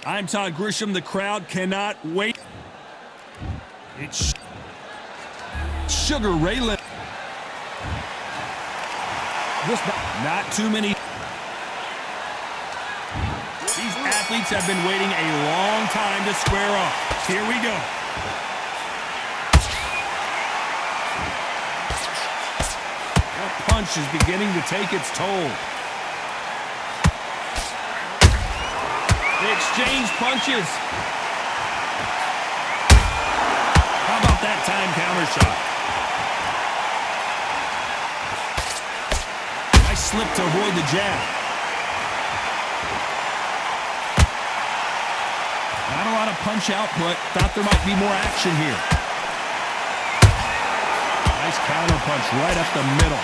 I'm Todd Grisham. The crowd cannot wait. It's Sugar Ray Leonard. Not too many. These athletes have been waiting a long time to square off. Here we go. That punch is beginning to take its toll. They exchange punches. How about that time counter shot? Nice slip to avoid the jab. Not a lot of punch output. Thought there might be more action here. Nice counter punch right up the middle.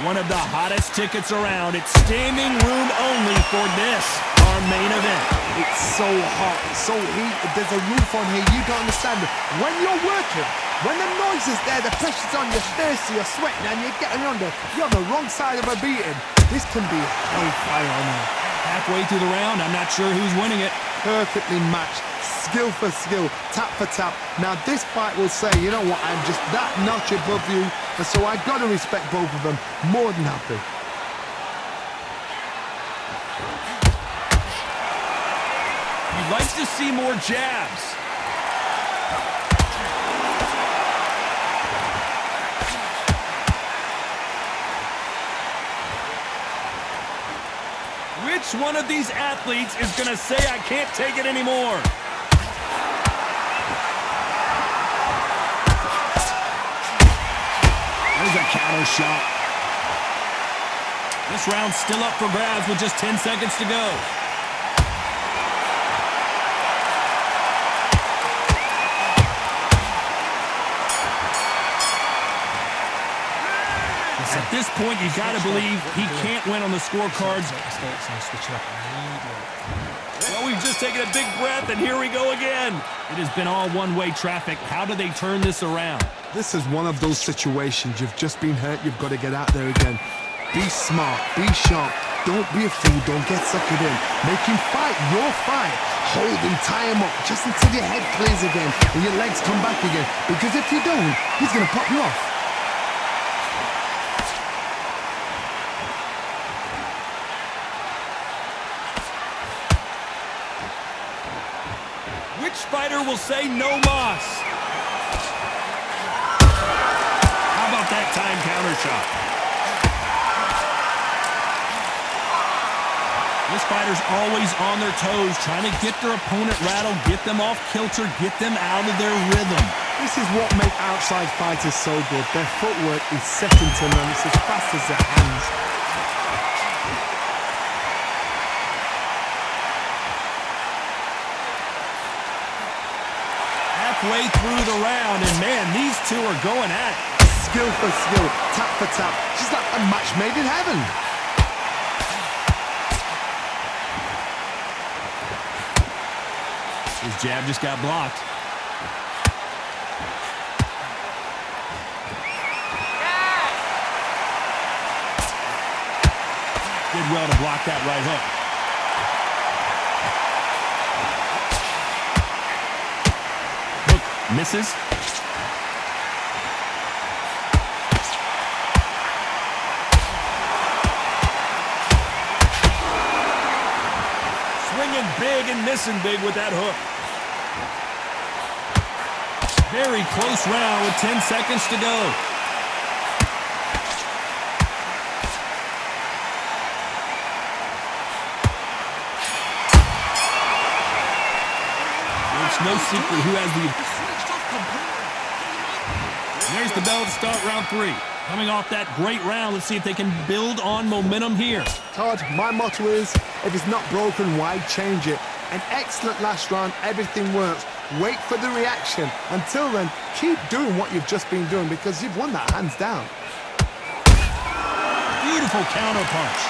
One of the hottest tickets around. It's standing room only for this, our main event. It's so hot, it's so heated, there's a roof on here, you don't understand. When you're working, when the noise is there, the pressure's on, you're thirsty, you're sweating, and you're getting under, you're on the wrong side of a beating. This can be hellfire on here. Halfway through the round, I'm not sure who's winning it. Perfectly matched, skill for skill, tap for tap. Now this fight will say, you know what, I'm just that notch above you, and so I've got to respect both of them. More than happy. You'd like to see more jabs. Which one of these athletes is going to say, I can't take it anymore? There's a counter shot. This round's still up for grabs with just 10 seconds to go. At this point, you got to believe he can't win on the scorecards. Well, we've just taken a big breath, and here we go again. It has been all one-way traffic. How do they turn this around? This is one of those situations. You've just been hurt. You've got to get out there again. Be smart. Be sharp. Don't be a fool. Don't get suckered in. Make him fight your fight. Hold him, tie him up, just until your head clears again and your legs come back again. Because if you don't, he's going to pop you off. Which fighter will say no mas? How about that time counter shot? This fighter's always on their toes, trying to get their opponent rattled, get them off kilter, get them out of their rhythm. This is what makes outside fighters so good. Their footwork is second to none. It's as fast as their hands. Halfway through the round, and man, these two are going at it. Skill for skill, tap for tap. She's like a match made in heaven. His jab just got blocked. Did well to block that right hook. Misses. Swinging big and missing big with that hook. Very close round with 10 seconds to go. It's no secret who has the... There's the bell to start round 3. Coming off that great round, let's see if they can build on momentum here. Todd, my motto is, if it's not broken, why change it? An excellent last round, everything works. Wait for the reaction. Until then, keep doing what you've just been doing because you've won that hands down. Beautiful counter punch.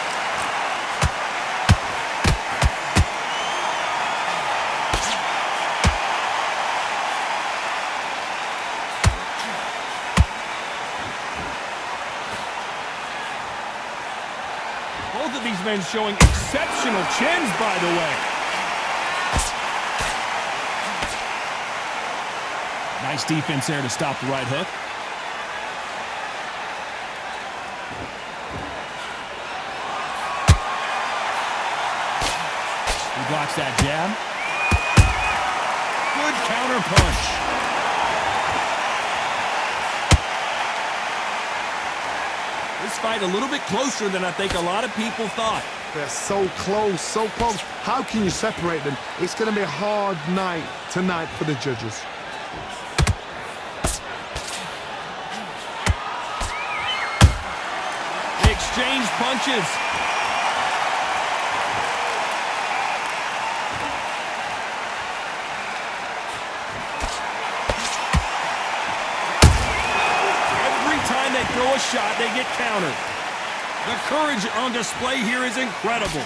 defense showing exceptional chins, by the way. Nice defense there to stop the right hook. He blocks that jab. Good counter punch. This fight a little bit closer than I think a lot of people thought. They're so close, so close. How can you separate them? It's going to be a hard night tonight for the judges. They exchange punches. They throw a shot, they get countered. The courage on display here is incredible.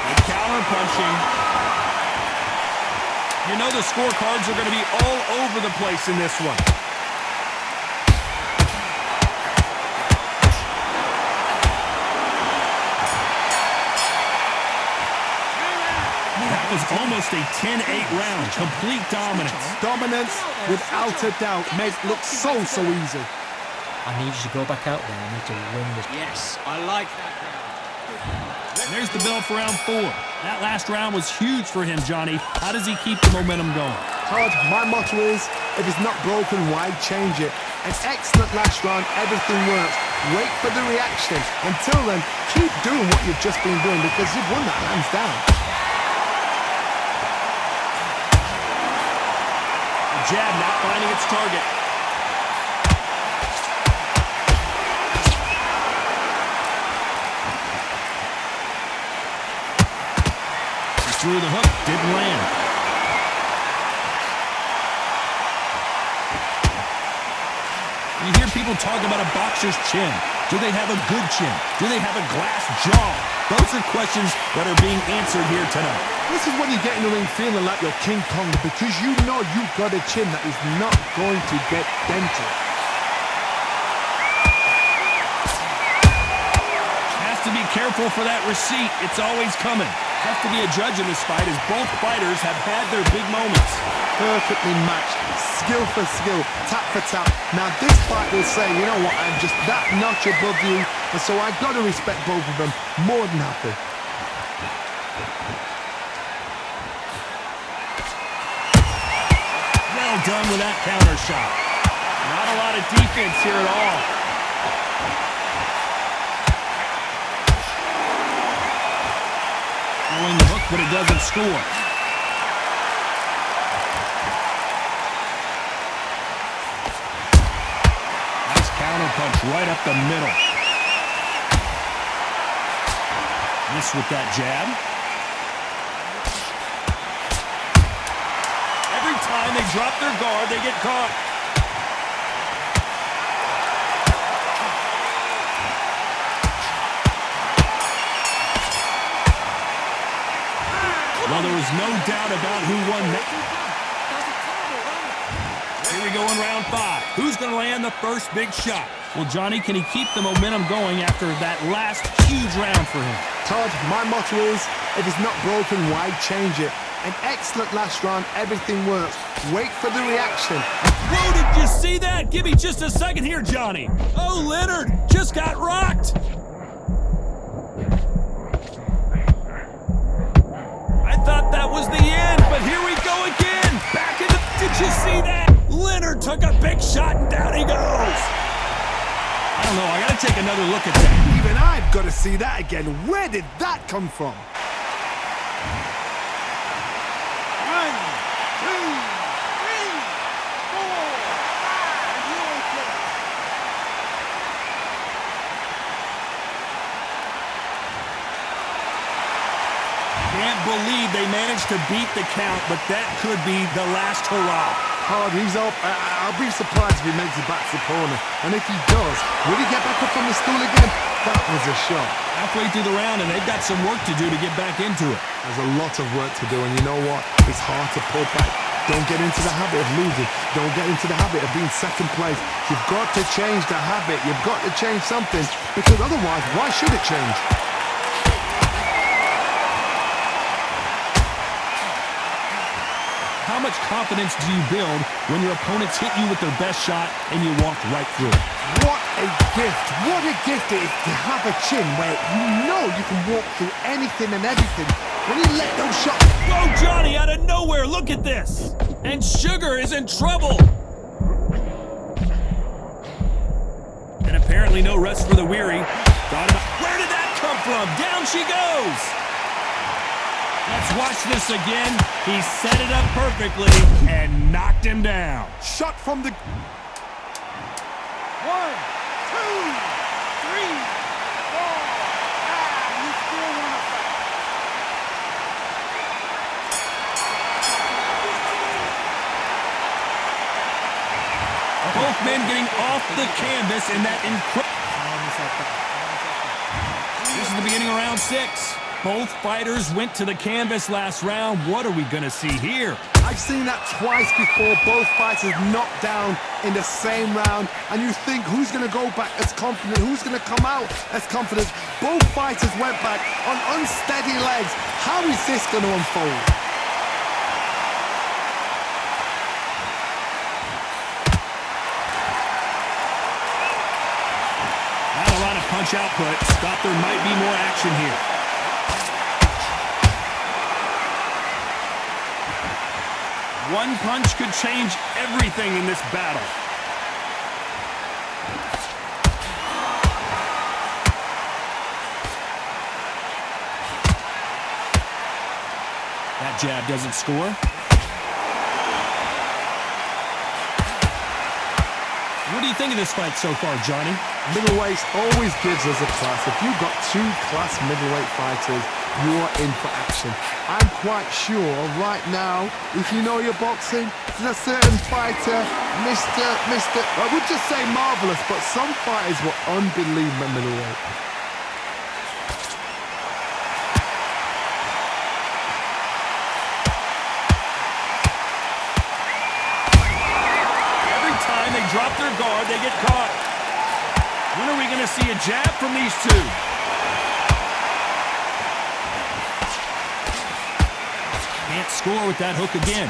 Good counter punching. You know the scorecards are going to be all over the place in this one. That was almost a 10-8 round. Complete dominance. Dominance, without a doubt, makes it look so easy. I need you to go back out there. I need to win this. Yes, I like that. And there's the bell for round 4. That last round was huge for him, Johnny. How does he keep the momentum going? Todd, my motto is, if it's not broken, why change it? An excellent last round, everything works. Wait for the reaction. Until then, keep doing what you've just been doing because you've won that hands down. Jab not finding its target. He threw the hook, didn't land. You hear people talk about a boxer's chin. Do they have a good chin? Do they have a glass jaw? Those are questions that are being answered here tonight. This is when you get in the ring feeling like you're King Kong because you know you've got a chin that is not going to get dented. Has to be careful for that receipt. It's always coming. Tough to be a judge in this fight as both fighters have had their big moments. Perfectly matched. Skill for skill. Tap for tap. Now this fight will say, you know what, I'm just that notch above you. And so I've got to respect both of them. More than happy. Well done with that counter shot. Not a lot of defense here at all. Throwing the hook, but it doesn't score. Nice counter punch right up the middle. Miss with that jab. Every time they drop their guard, they get caught. Well, there was no doubt about who won that. Here we go in round 5. Who's going to land the first big shot? Well, Johnny, can he keep the momentum going after that last huge round for him? Todd, my motto is, if it's not broken, why change it? An excellent last round, everything works. Wait for the reaction. Whoa, did you see that? Give me just a second here, Johnny. Oh, Leonard just got rocked. I thought that was the end, but here we go again. Back in the... Did you see that? Leonard took a big shot and down he goes. I don't know, I gotta take another look at that. Even I've got to see that again. Where did that come from? 1, 2, 3, 4, 5, Can't believe they managed to beat the count, but that could be the last hurrah. Hard, he's up. I'll be surprised if he makes it back to the corner. And if he does, will he get back up on the stool again? That was a shot. Halfway through the round, and they've got some work to do to get back into it. There's a lot of work to do, and you know what? It's hard to pull back. Don't get into the habit of losing. Don't get into the habit of being second place. You've got to change the habit. You've got to change something, because otherwise, why should it change? How much confidence do you build when your opponents hit you with their best shot and you walk right through it? What a gift. What a gift it is to have a chin where you know you can walk through anything and everything when you let those shots. Whoa, Johnny, out of nowhere, look at this. And Sugar is in trouble. And apparently no rest for the weary. Where did that come from? Down she goes. Let's watch this again. He set it up perfectly and knocked him down. Shot from the... 1, 2, 3, 4. You still want to fight. Both men getting off the canvas in that incredible... This is the beginning of round 6. Both fighters went to the canvas last round. What are we going to see here? I've seen that twice before. Both fighters knocked down in the same round. And you think, who's going to go back as confident? Who's going to come out as confident? Both fighters went back on unsteady legs. How is this going to unfold? Not a lot of punch output. Thought there might be more action here. One punch could change everything in this battle. That jab doesn't score. What do you think of this fight so far, Johnny? Middleweight always gives us a class. If you've got 2 class middleweight fighters, you are in for action. I'm quite sure right now, if you know your boxing, there's a certain fighter, I would just say marvelous, but some fighters were unbelievable middleweight. Every time they drop their guard, they get caught. When are we going to see a jab from these two? Can't score with that hook again.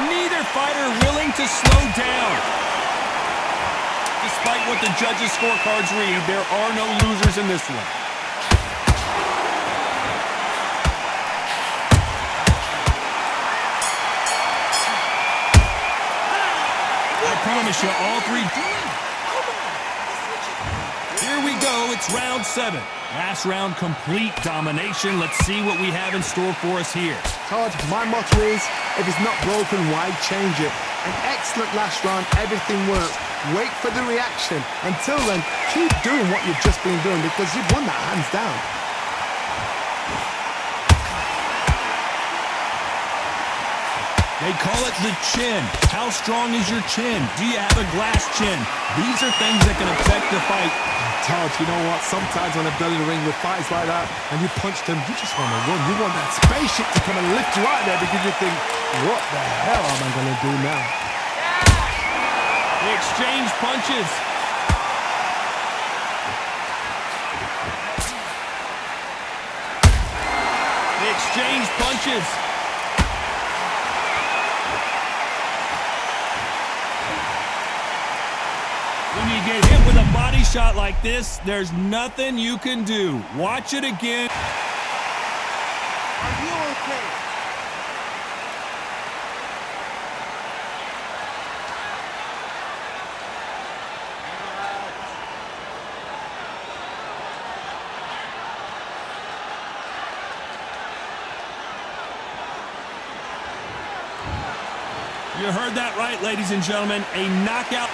Neither fighter willing to slow down. Despite what the judges' scorecards read, there are no losers in this one. I promise you, all three... Here we go, it's round 7. Last round, complete domination. Let's see what we have in store for us here. Todd, my motto is, if it's not broken, why change it? An excellent last round, everything worked. Wait for the reaction. Until then, keep doing what you've just been doing, because you've won that hands down. They call it the chin. How strong is your chin? Do you have a glass chin? These are things that can affect the fight. Todd, you know what? Sometimes when I've done in the ring with fights like that, and you punch them, you just want to run. You want that spaceship to come and lift you out there, because you think, what the hell am I going to do now? They exchange punches. They exchange punches. When you get hit with a body shot like this, there's nothing you can do. Watch it again. Are you okay? You heard that right, ladies and gentlemen. A knockout.